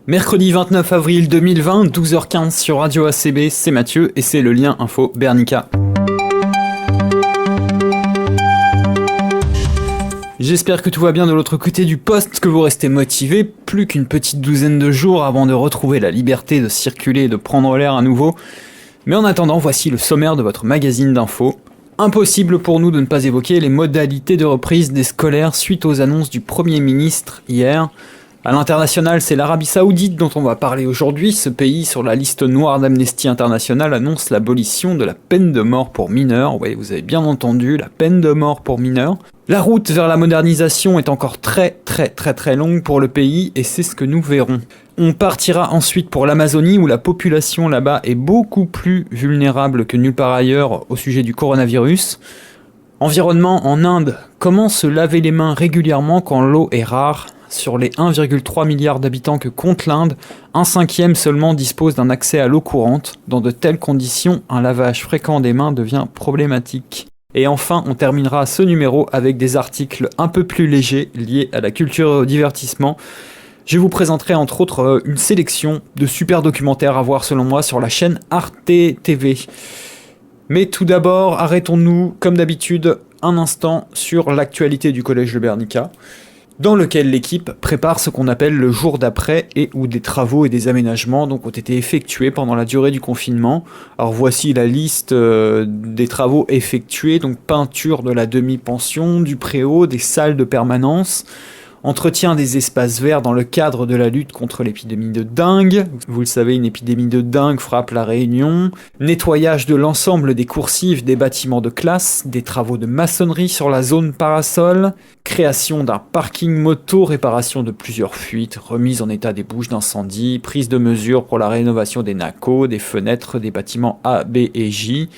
Mercredi 29 avril 2020, 12h15 sur Radio ACB, c'est Mathieu et c'est le lien info Bernica. J'espère que tout va bien de l'autre côté du poste, que vous restez motivés, plus qu'une petite douzaine de jours avant de retrouver la liberté de circuler et de prendre l'air à nouveau. Mais en attendant, voici le sommaire de votre magazine d'infos. Impossible pour nous de ne pas évoquer les modalités de reprise des scolaires suite aux annonces du Premier ministre hier. À l'international, c'est l'Arabie Saoudite dont on va parler aujourd'hui. Ce pays, sur la liste noire d'Amnesty International, annonce l'abolition de la peine de mort pour mineurs. Oui, vous avez bien entendu, la peine de mort pour mineurs. La route vers la modernisation est encore très longue pour le pays et c'est ce que nous verrons. On partira ensuite pour l'Amazonie où la population là-bas est beaucoup plus vulnérable que nulle part ailleurs au sujet du coronavirus. Environnement en Inde, comment se laver les mains régulièrement quand l'eau est rare ? Sur les 1,3 milliard d'habitants que compte l'Inde, 1/5 seulement dispose d'un accès à l'eau courante. Dans de telles conditions, un lavage fréquent des mains devient problématique. Et enfin, on terminera ce numéro avec des articles un peu plus légers liés à la culture et au divertissement. Je vous présenterai entre autres une sélection de super documentaires à voir selon moi sur la chaîne Arte TV. Mais tout d'abord, arrêtons-nous comme d'habitude un instant sur l'actualité du collège de Bernica, dans lequel l'équipe prépare ce qu'on appelle le jour d'après et où des travaux et des aménagements donc ont été effectués pendant la durée du confinement. Alors voici la liste des travaux effectués, donc peinture de la demi-pension, du préau, des salles de permanence, entretien des espaces verts dans le cadre de la lutte contre l'épidémie de dengue. Vous le savez, une épidémie de dengue frappe la Réunion. Nettoyage de l'ensemble des coursives des bâtiments de classe, des travaux de maçonnerie sur la zone parasol, création d'un parking moto, réparation de plusieurs fuites, remise en état des bouches d'incendie, prise de mesures pour la rénovation des NACO, des fenêtres des bâtiments A, B et J,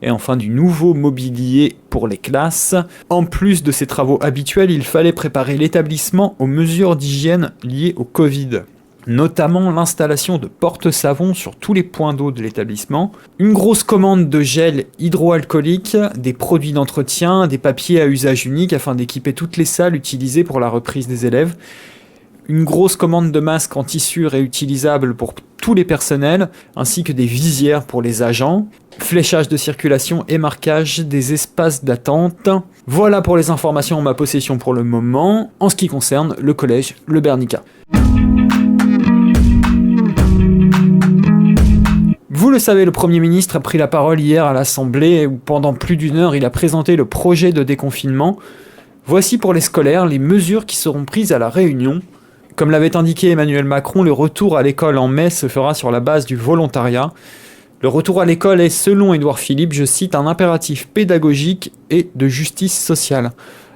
et enfin du nouveau mobilier pour les classes. En plus de ces travaux habituels, il fallait préparer l'établissement aux mesures d'hygiène liées au Covid, notamment l'installation de porte-savons sur tous les points d'eau de l'établissement, une grosse commande de gel hydroalcoolique, des produits d'entretien, des papiers à usage unique afin d'équiper toutes les salles utilisées pour la reprise des élèves, une grosse commande de masques en tissu réutilisables pour tous les personnels, ainsi que des visières pour les agents, fléchage de circulation et marquage des espaces d'attente. Voilà pour les informations en ma possession pour le moment, en ce qui concerne le collège Le Bernica. Vous le savez, le Premier ministre a pris la parole hier à l'Assemblée où pendant plus d'une heure il a présenté le projet de déconfinement. Voici pour les scolaires les mesures qui seront prises à La Réunion. Comme l'avait indiqué Emmanuel Macron, le retour à l'école en mai se fera sur la base du volontariat. Le retour à l'école est, selon Édouard Philippe, je cite, un impératif pédagogique et de justice sociale.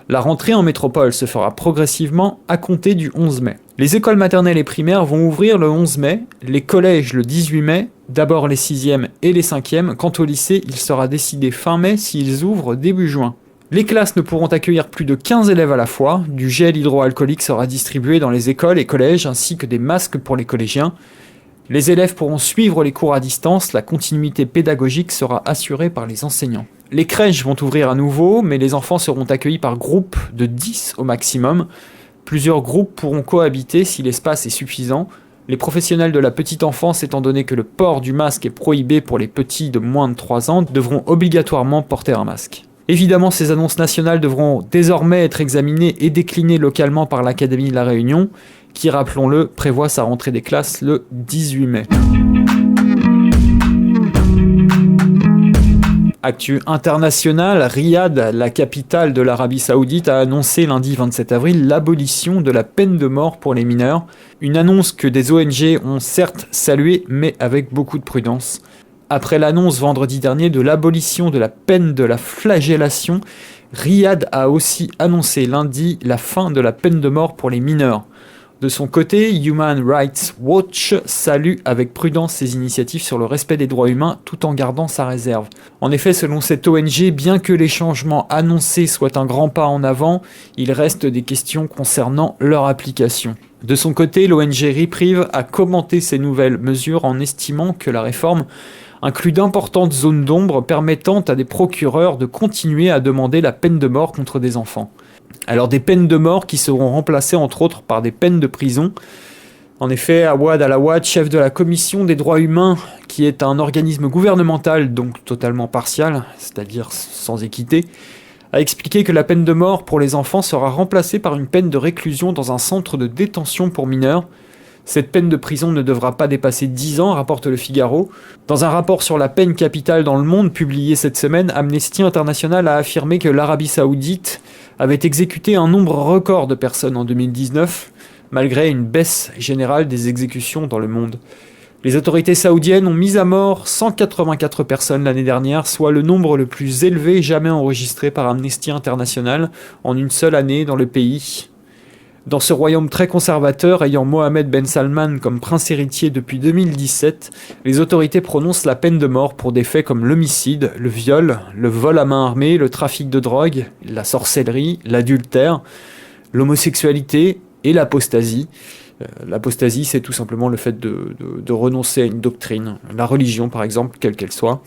La rentrée en métropole se fera progressivement à compter du 11 mai. Les écoles maternelles et primaires vont ouvrir le 11 mai, les collèges le 18 mai, d'abord les 6e et les 5e. Quant au lycée, il sera décidé fin mai s'ils ouvrent début juin. Les classes ne pourront accueillir plus de 15 élèves à la fois, du gel hydroalcoolique sera distribué dans les écoles et collèges ainsi que des masques pour les collégiens. Les élèves pourront suivre les cours à distance, la continuité pédagogique sera assurée par les enseignants. Les crèches vont ouvrir à nouveau, mais les enfants seront accueillis par groupe de 10 au maximum. Plusieurs groupes pourront cohabiter si l'espace est suffisant. Les professionnels de la petite enfance, étant donné que le port du masque est prohibé pour les petits de moins de 3 ans, devront obligatoirement porter un masque. Évidemment, ces annonces nationales devront désormais être examinées et déclinées localement par l'Académie de La Réunion, qui, rappelons-le, prévoit sa rentrée des classes le 18 mai. Actu international, Riyad, la capitale de l'Arabie Saoudite, a annoncé lundi 27 avril l'abolition de la peine de mort pour les mineurs. Une annonce que des ONG ont certes saluée, mais avec beaucoup de prudence. Après l'annonce vendredi dernier de l'abolition de la peine de la flagellation, Riyad a aussi annoncé lundi la fin de la peine de mort pour les mineurs. De son côté, Human Rights Watch salue avec prudence ces initiatives sur le respect des droits humains tout en gardant sa réserve. En effet, selon cette ONG, bien que les changements annoncés soient un grand pas en avant, il reste des questions concernant leur application. De son côté, l'ONG Reprieve a commenté ces nouvelles mesures en estimant que la réforme inclut d'importantes zones d'ombre permettant à des procureurs de continuer à demander la peine de mort contre des enfants. Alors des peines de mort qui seront remplacées entre autres par des peines de prison. En effet, Awad Al-Awad, chef de la Commission des droits humains, qui est un organisme gouvernemental, donc totalement partial, c'est-à-dire sans équité, a expliqué que la peine de mort pour les enfants sera remplacée par une peine de réclusion dans un centre de détention pour mineurs. Cette peine de prison ne devra pas dépasser 10 ans, rapporte Le Figaro. Dans un rapport sur la peine capitale dans le monde publié cette semaine, Amnesty International a affirmé que l'Arabie Saoudite avait exécuté un nombre record de personnes en 2019, malgré une baisse générale des exécutions dans le monde. Les autorités saoudiennes ont mis à mort 184 personnes l'année dernière, soit le nombre le plus élevé jamais enregistré par Amnesty International en une seule année dans le pays. Dans ce royaume très conservateur, ayant Mohammed Ben Salman comme prince héritier depuis 2017, les autorités prononcent la peine de mort pour des faits comme l'homicide, le viol, le vol à main armée, le trafic de drogue, la sorcellerie, l'adultère, l'homosexualité et l'apostasie. L'apostasie, c'est tout simplement le fait de renoncer à une doctrine, la religion par exemple, quelle qu'elle soit.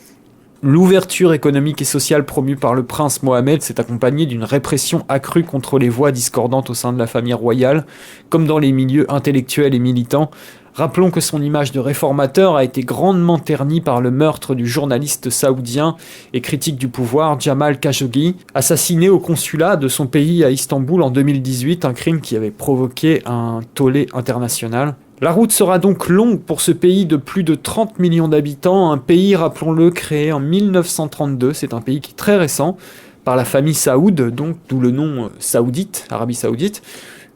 L'ouverture économique et sociale promue par le prince Mohammed s'est accompagnée d'une répression accrue contre les voix discordantes au sein de la famille royale, comme dans les milieux intellectuels et militants. Rappelons que son image de réformateur a été grandement ternie par le meurtre du journaliste saoudien et critique du pouvoir Jamal Khashoggi, assassiné au consulat de son pays à Istanbul en 2018, un crime qui avait provoqué un tollé international. La route sera donc longue pour ce pays de plus de 30 millions d'habitants, un pays, rappelons-le, créé en 1932, c'est un pays qui est très récent, par la famille Saoud, donc d'où le nom saoudite, Arabie Saoudite.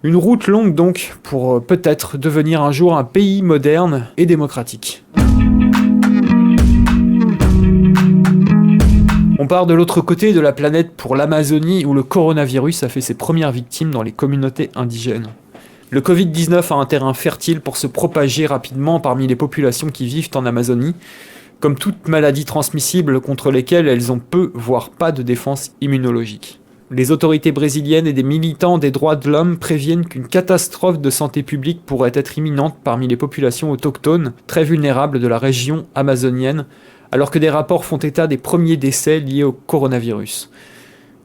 Une route longue donc pour peut-être devenir un jour un pays moderne et démocratique. On part de l'autre côté de la planète pour l'Amazonie où le coronavirus a fait ses premières victimes dans les communautés indigènes. Le Covid-19 a un terrain fertile pour se propager rapidement parmi les populations qui vivent en Amazonie, comme toute maladie transmissible contre lesquelles elles ont peu, voire pas de défense immunologique. Les autorités brésiliennes et des militants des droits de l'homme préviennent qu'une catastrophe de santé publique pourrait être imminente parmi les populations autochtones, très vulnérables de la région amazonienne, alors que des rapports font état des premiers décès liés au coronavirus.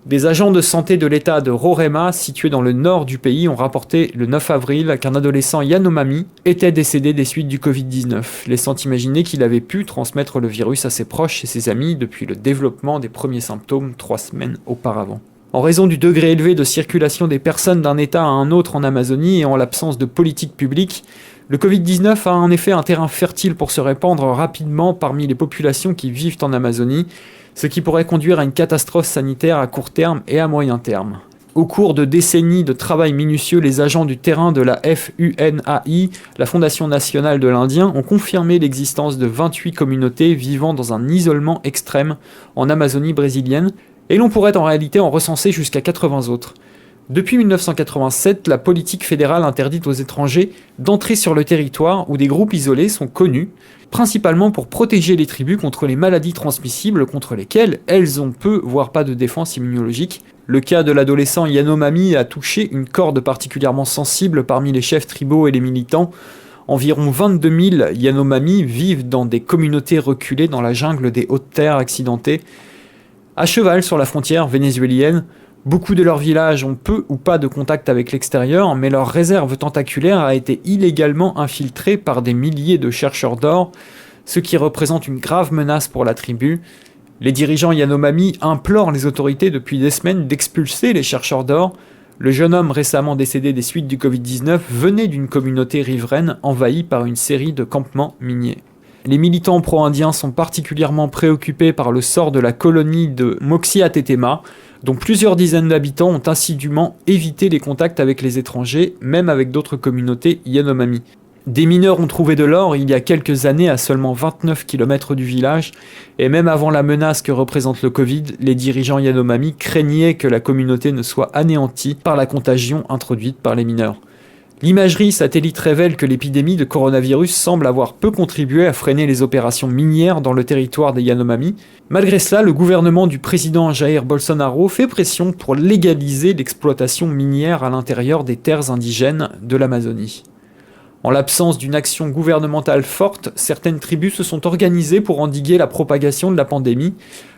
Des agents de santé de l'état de Roraima, situé dans le nord du pays, ont rapporté le 9 avril qu'un adolescent Yanomami était décédé des suites du Covid-19, laissant imaginer qu'il avait pu transmettre le virus à ses proches et ses amis depuis le développement des premiers symptômes 3 semaines auparavant. En raison du degré élevé de circulation des personnes d'un état à un autre en Amazonie et en l'absence de politique publique, le Covid-19 a en effet un terrain fertile pour se répandre rapidement parmi les populations qui vivent en Amazonie, ce qui pourrait conduire à une catastrophe sanitaire à court terme et à moyen terme. Au cours de décennies de travail minutieux, les agents du terrain de la FUNAI, la Fondation nationale de l'Indien, ont confirmé l'existence de 28 communautés vivant dans un isolement extrême en Amazonie brésilienne, et l'on pourrait en réalité en recenser jusqu'à 80 autres. Depuis 1987, la politique fédérale interdit aux étrangers d'entrer sur le territoire où des groupes isolés sont connus, principalement pour protéger les tribus contre les maladies transmissibles contre lesquelles elles ont peu, voire pas de défense immunologique. Le cas de l'adolescent Yanomami a touché une corde particulièrement sensible parmi les chefs tribaux et les militants. Environ 22 000 Yanomami vivent dans des communautés reculées dans la jungle des hautes terres accidentées. À cheval sur la frontière vénézuélienne, beaucoup de leurs villages ont peu ou pas de contact avec l'extérieur, mais leur réserve tentaculaire a été illégalement infiltrée par des milliers de chercheurs d'or, ce qui représente une grave menace pour la tribu. Les dirigeants Yanomami implorent les autorités depuis des semaines d'expulser les chercheurs d'or. Le jeune homme récemment décédé des suites du Covid-19 venait d'une communauté riveraine envahie par une série de campements miniers. Les militants pro-indiens sont particulièrement préoccupés par le sort de la colonie de Moxiatetema, dont plusieurs dizaines d'habitants ont assidûment évité les contacts avec les étrangers, même avec d'autres communautés Yanomami. Des mineurs ont trouvé de l'or il y a quelques années à seulement 29 km du village, et même avant la menace que représente le Covid, les dirigeants Yanomami craignaient que la communauté ne soit anéantie par la contagion introduite par les mineurs. L'imagerie satellite révèle que l'épidémie de coronavirus semble avoir peu contribué à freiner les opérations minières dans le territoire des Yanomami. Malgré cela, le gouvernement du président Jair Bolsonaro fait pression pour légaliser l'exploitation minière à l'intérieur des terres indigènes de l'Amazonie. En l'absence d'une action gouvernementale forte, certaines tribus se sont organisées pour endiguer la propagation de la pandémie.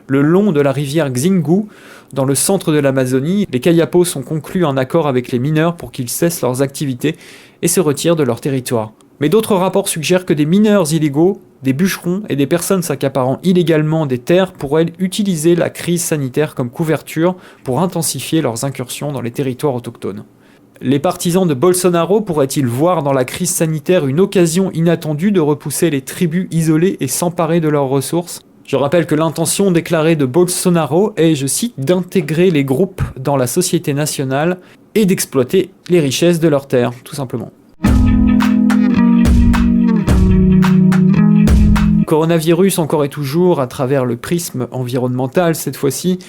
Le long de la rivière Xingu, dans le centre de l'Amazonie, les Kayapos ont conclu un accord avec les mineurs pour qu'ils cessent leurs activités et se retirent de leur territoire. Mais d'autres rapports suggèrent que des mineurs illégaux, des bûcherons et des personnes s'accaparant illégalement des terres pourraient utiliser la crise sanitaire comme couverture pour intensifier leurs incursions dans les territoires autochtones. Les partisans de Bolsonaro pourraient-ils voir dans la crise sanitaire une occasion inattendue de repousser les tribus isolées et s'emparer de leurs ressources ? Je rappelle que l'intention déclarée de Bolsonaro est, je cite, d'intégrer les groupes dans la société nationale et d'exploiter les richesses de leurs terres, tout simplement. Coronavirus encore et toujours à travers le prisme environnemental cette fois-ci.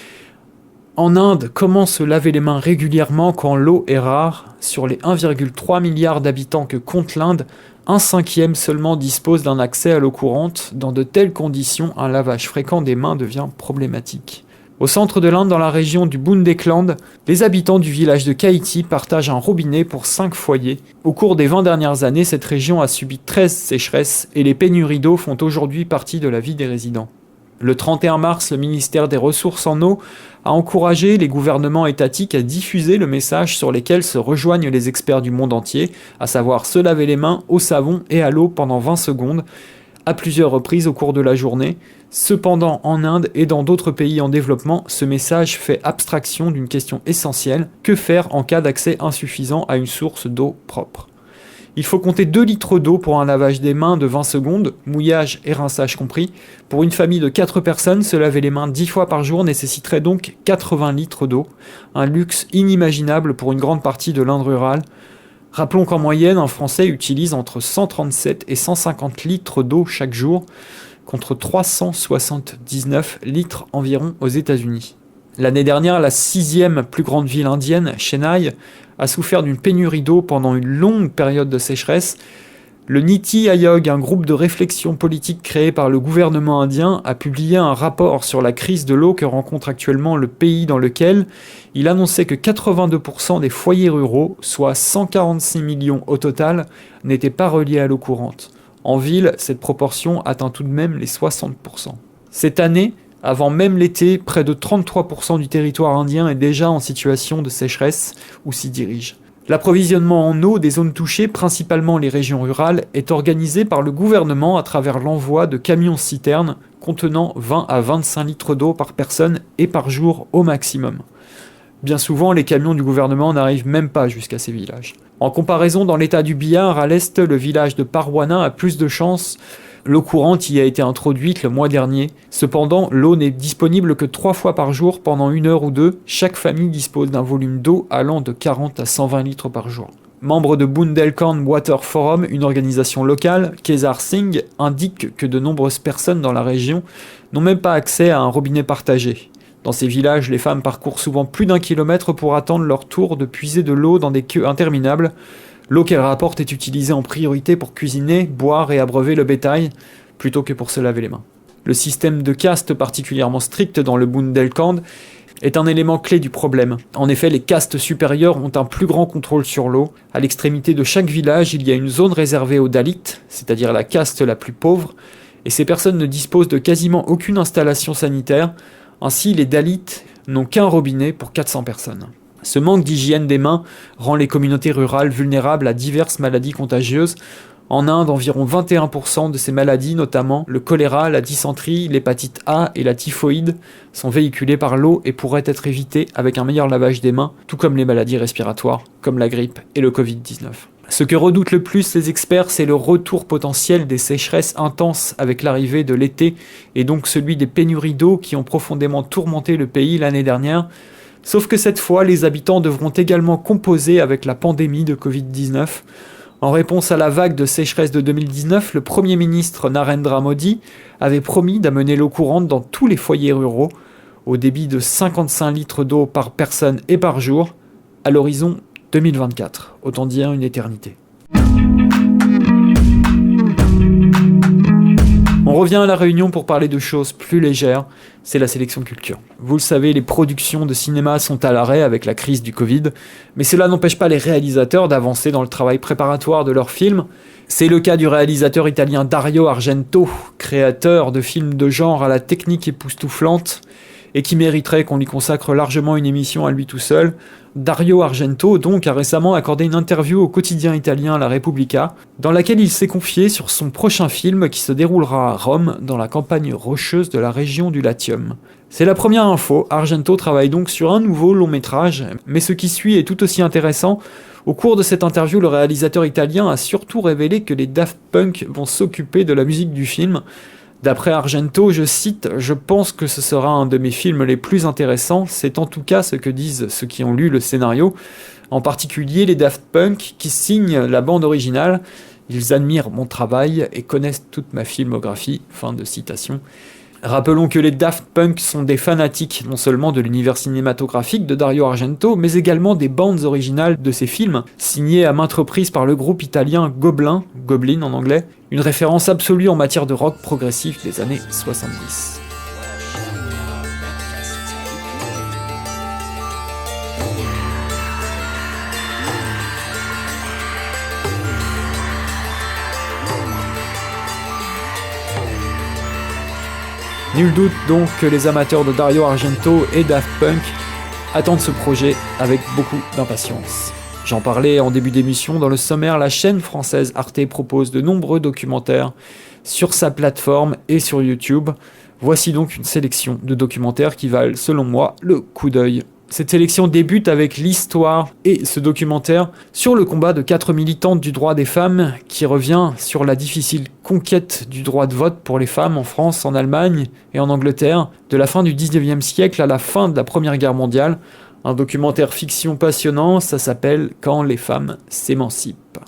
En Inde, comment se laver les mains régulièrement quand l'eau est rare ? Sur les 1,3 milliard d'habitants que compte l'Inde, 1/5 seulement dispose d'un accès à l'eau courante. Dans de telles conditions, un lavage fréquent des mains devient problématique. Au centre de l'Inde, dans la région du Bundelkhand, les habitants du village de Kaiti partagent un robinet pour 5 foyers. Au cours des 20 dernières années, cette région a subi 13 sécheresses et les pénuries d'eau font aujourd'hui partie de la vie des résidents. Le 31 mars, le ministère des Ressources en eau a encouragé les gouvernements étatiques à diffuser le message sur lequel se rejoignent les experts du monde entier, à savoir se laver les mains au savon et à l'eau pendant 20 secondes, à plusieurs reprises au cours de la journée. Cependant, en Inde et dans d'autres pays en développement, ce message fait abstraction d'une question essentielle: que faire en cas d'accès insuffisant à une source d'eau propre ? Il faut compter 2 litres d'eau pour un lavage des mains de 20 secondes, mouillage et rinçage compris. Pour une famille de 4 personnes, se laver les mains 10 fois par jour nécessiterait donc 80 litres d'eau, un luxe inimaginable pour une grande partie de l'Inde rurale. Rappelons qu'en moyenne, un Français utilise entre 137 et 150 litres d'eau chaque jour, contre 379 litres environ aux États-Unis. L'année dernière, la 6e plus grande ville indienne, Chennai, a souffert d'une pénurie d'eau pendant une longue période de sécheresse. Le Niti Ayog, un groupe de réflexion politique créé par le gouvernement indien, a publié un rapport sur la crise de l'eau que rencontre actuellement le pays, dans lequel il annonçait que 82% des foyers ruraux, soit 146 millions au total, n'étaient pas reliés à l'eau courante. En ville, cette proportion atteint tout de même les 60%. Cette année, avant même l'été, près de 33% du territoire indien est déjà en situation de sécheresse ou s'y dirige. L'approvisionnement en eau des zones touchées, principalement les régions rurales, est organisé par le gouvernement à travers l'envoi de camions-citernes contenant 20 à 25 litres d'eau par personne et par jour au maximum. Bien souvent, les camions du gouvernement n'arrivent même pas jusqu'à ces villages. En comparaison, dans l'état du Bihar, à l'est, le village de Parwana a plus de chance. L'eau courante y a été introduite le mois dernier. Cependant, l'eau n'est disponible que 3 fois par jour pendant 1 heure ou 2. Chaque famille dispose d'un volume d'eau allant de 40 à 120 litres par jour. Membre de Bundelkhand Water Forum, une organisation locale, Kesar Singh indique que de nombreuses personnes dans la région n'ont même pas accès à un robinet partagé. Dans ces villages, les femmes parcourent souvent plus d'1 kilomètre pour attendre leur tour de puiser de l'eau dans des queues interminables. L'eau qu'elles rapportent est utilisée en priorité pour cuisiner, boire et abreuver le bétail, plutôt que pour se laver les mains. Le système de caste particulièrement strict dans le Bundelkhand est un élément clé du problème. En effet, les castes supérieures ont un plus grand contrôle sur l'eau. À l'extrémité de chaque village, il y a une zone réservée aux Dalits, c'est-à-dire la caste la plus pauvre, et ces personnes ne disposent de quasiment aucune installation sanitaire. Ainsi, les Dalits n'ont qu'un robinet pour 400 personnes. Ce manque d'hygiène des mains rend les communautés rurales vulnérables à diverses maladies contagieuses. En Inde, environ 21% de ces maladies, notamment le choléra, la dysenterie, l'hépatite A et la typhoïde, sont véhiculées par l'eau et pourraient être évitées avec un meilleur lavage des mains, tout comme les maladies respiratoires, comme la grippe et le Covid-19. Ce que redoutent le plus les experts, c'est le retour potentiel des sécheresses intenses avec l'arrivée de l'été, et donc celui des pénuries d'eau qui ont profondément tourmenté le pays l'année dernière. Sauf que cette fois, les habitants devront également composer avec la pandémie de Covid-19. En réponse à la vague de sécheresse de 2019, le Premier ministre Narendra Modi avait promis d'amener l'eau courante dans tous les foyers ruraux, au débit de 55 litres d'eau par personne et par jour, à l'horizon 2024, autant dire une éternité. On revient à La Réunion pour parler de choses plus légères, c'est la sélection culture. Vous le savez, les productions de cinéma sont à l'arrêt avec la crise du Covid, mais cela n'empêche pas les réalisateurs d'avancer dans le travail préparatoire de leurs films. C'est le cas du réalisateur italien Dario Argento, créateur de films de genre à la technique époustouflante, et qui mériterait qu'on lui consacre largement une émission à lui tout seul. Dario Argento donc a récemment accordé une interview au quotidien italien La Repubblica, dans laquelle il s'est confié sur son prochain film qui se déroulera à Rome, dans la campagne rocheuse de la région du Latium. C'est la première info, Argento travaille donc sur un nouveau long métrage, mais ce qui suit est tout aussi intéressant. Au cours de cette interview, le réalisateur italien a surtout révélé que les Daft Punk vont s'occuper de la musique du film. D'après Argento, je cite, « Je pense que ce sera un de mes films les plus intéressants, c'est en tout cas ce que disent ceux qui ont lu le scénario, en particulier les Daft Punk qui signent la bande originale. Ils admirent mon travail et connaissent toute ma filmographie. » Fin de citation. Rappelons que les Daft Punk sont des fanatiques non seulement de l'univers cinématographique de Dario Argento, mais également des bandes originales de ses films, signées à maintes reprises par le groupe italien Goblin en anglais, une référence absolue en matière de rock progressif des années 70. Nul doute donc que les amateurs de Dario Argento et Daft Punk attendent ce projet avec beaucoup d'impatience. J'en parlais en début d'émission, dans le sommaire, la chaîne française Arte propose de nombreux documentaires sur sa plateforme et sur YouTube. Voici donc une sélection de documentaires qui valent, selon moi, le coup d'œil. Cette sélection débute avec l'histoire et ce documentaire sur le combat de 4 militantes du droit des femmes qui revient sur la difficile conquête du droit de vote pour les femmes en France, en Allemagne et en Angleterre, de la fin du 19e siècle à la fin de la Première Guerre mondiale. Un documentaire fiction passionnant, ça s'appelle « Quand les femmes s'émancipent ».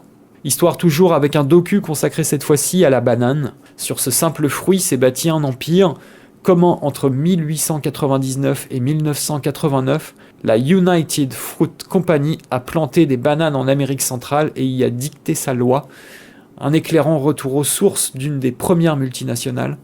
Histoire toujours avec un docu consacré cette fois-ci à la banane. Sur ce simple fruit s'est bâti un empire. Comment, entre 1899 et 1989, la United Fruit Company a planté des bananes en Amérique centrale et y a dicté sa loi. Un éclairant retour aux sources d'une des premières multinationales.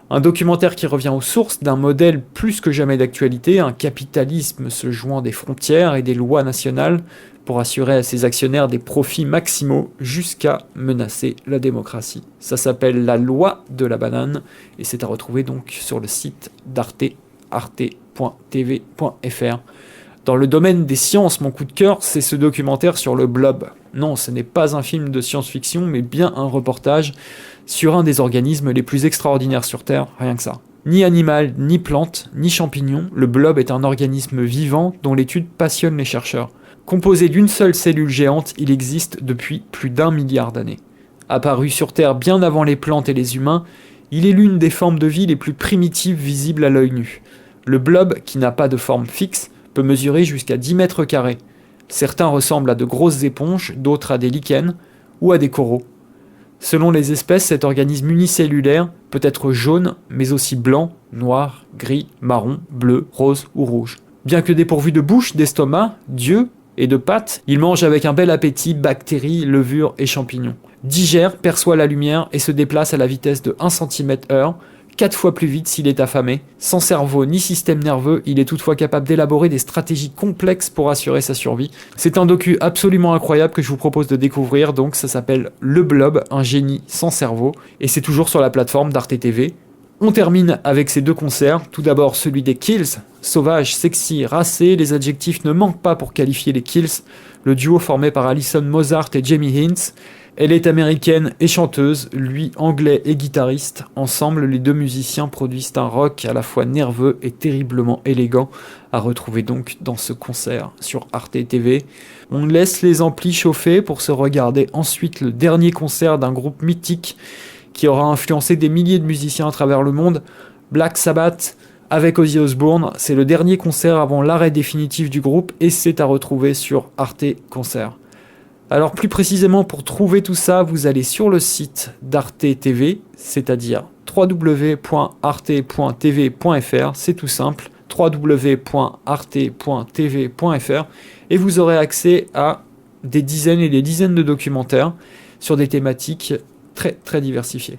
Un documentaire qui revient aux sources d'un modèle plus que jamais d'actualité, un capitalisme se jouant des frontières et des lois nationales pour assurer à ses actionnaires des profits maximaux jusqu'à menacer la démocratie. Ça s'appelle La loi de la banane et c'est à retrouver donc sur le site d'Arte, arte.tv.fr. Dans le domaine des sciences, mon coup de cœur, c'est ce documentaire sur le blob. Non, ce n'est pas un film de science-fiction, mais bien un reportage sur un des organismes les plus extraordinaires sur Terre, rien que ça. Ni animal, ni plante, ni champignon, le blob est un organisme vivant dont l'étude passionne les chercheurs. Composé d'une seule cellule géante, il existe depuis plus d'1 milliard d'années. Apparu sur Terre bien avant les plantes et les humains, il est l'une des formes de vie les plus primitives visibles à l'œil nu. Le blob, qui n'a pas de forme fixe, peut mesurer jusqu'à 10 mètres carrés. Certains ressemblent à de grosses éponges, d'autres à des lichens ou à des coraux. Selon les espèces, cet organisme unicellulaire peut être jaune, mais aussi blanc, noir, gris, marron, bleu, rose ou rouge. Bien que dépourvu de bouche, d'estomac, d'yeux et de pattes, il mange avec un bel appétit bactéries, levures et champignons. Digère, perçoit la lumière et se déplace à la vitesse de 1 cm/h, 4 fois plus vite s'il est affamé. Sans cerveau ni système nerveux, il est toutefois capable d'élaborer des stratégies complexes pour assurer sa survie. C'est un docu absolument incroyable que je vous propose de découvrir, donc ça s'appelle Le Blob, un génie sans cerveau, et c'est toujours sur la plateforme d'Arte TV. On termine avec ces deux concerts, tout d'abord celui des Kills, sauvage, sexy, racé, les adjectifs ne manquent pas pour qualifier les Kills, le duo formé par Alison Mozart et Jamie Hinz. Elle est américaine et chanteuse, lui anglais et guitariste. Ensemble, les deux musiciens produisent un rock à la fois nerveux et terriblement élégant, à retrouver donc dans ce concert sur Arte TV. On laisse les amplis chauffer pour se regarder ensuite le dernier concert d'un groupe mythique qui aura influencé des milliers de musiciens à travers le monde, Black Sabbath, avec Ozzy Osbourne. C'est le dernier concert avant l'arrêt définitif du groupe et c'est à retrouver sur Arte Concert. Alors plus précisément, pour trouver tout ça, vous allez sur le site d'Arte TV, c'est-à-dire www.arte.tv.fr, c'est tout simple, www.arte.tv.fr, et vous aurez accès à des dizaines et des dizaines de documentaires sur des thématiques très très diversifiées.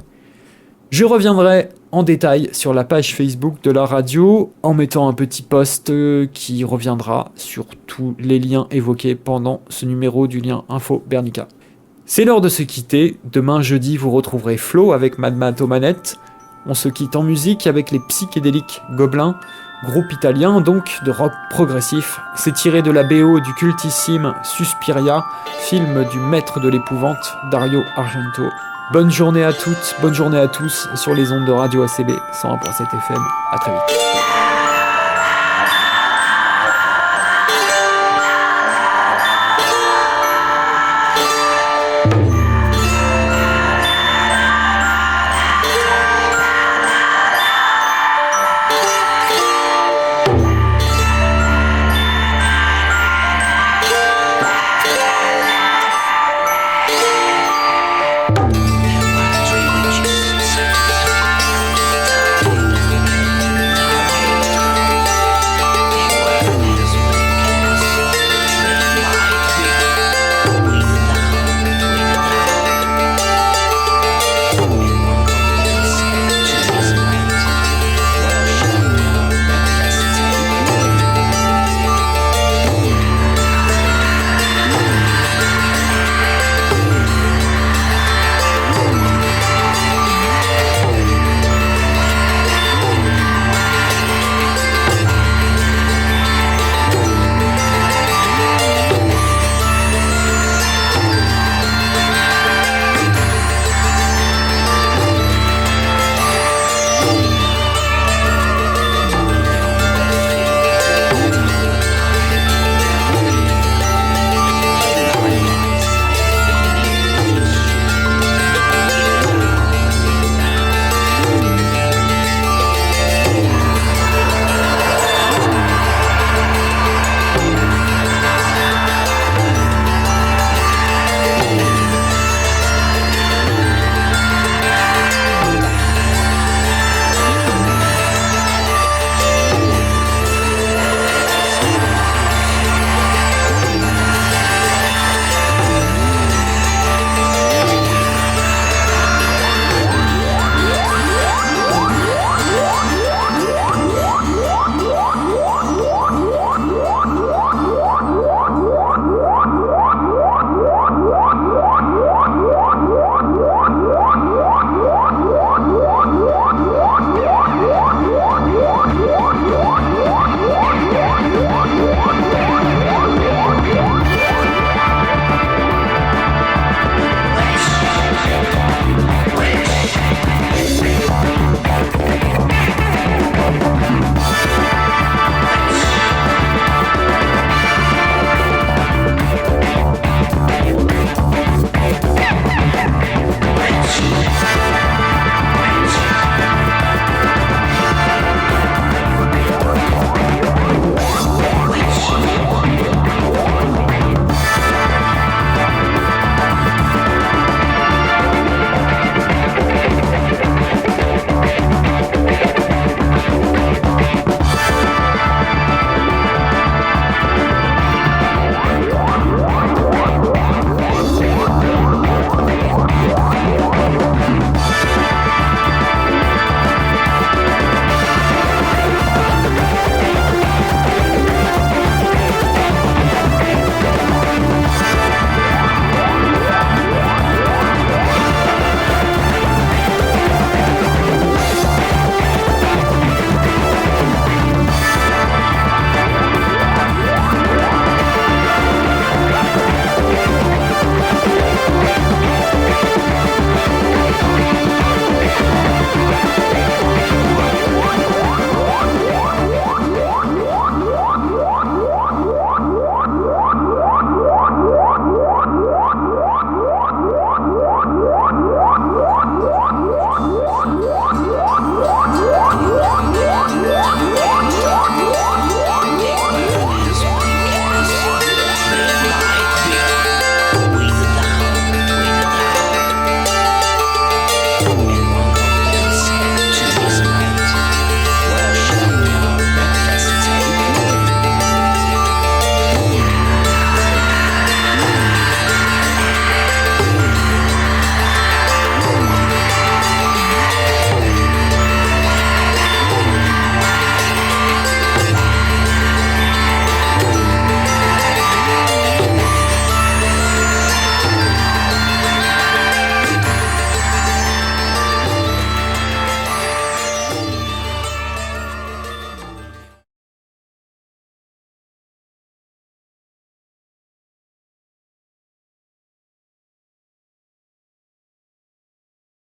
Je reviendrai en détail sur la page Facebook de la radio en mettant un petit post qui reviendra sur tous les liens évoqués pendant ce numéro du lien Info Bernica. C'est l'heure de se quitter. Demain jeudi, vous retrouverez Flo avec Mad Matt aux manettes. On se quitte en musique avec les psychédéliques Gobelins. groupe italien donc de rock progressif. C'est tiré de la BO du cultissime Suspiria, film du maître de l'épouvante Dario Argento. Bonne journée à toutes, bonne journée à tous sur les ondes de Radio ACB 101.7 FM. À très vite.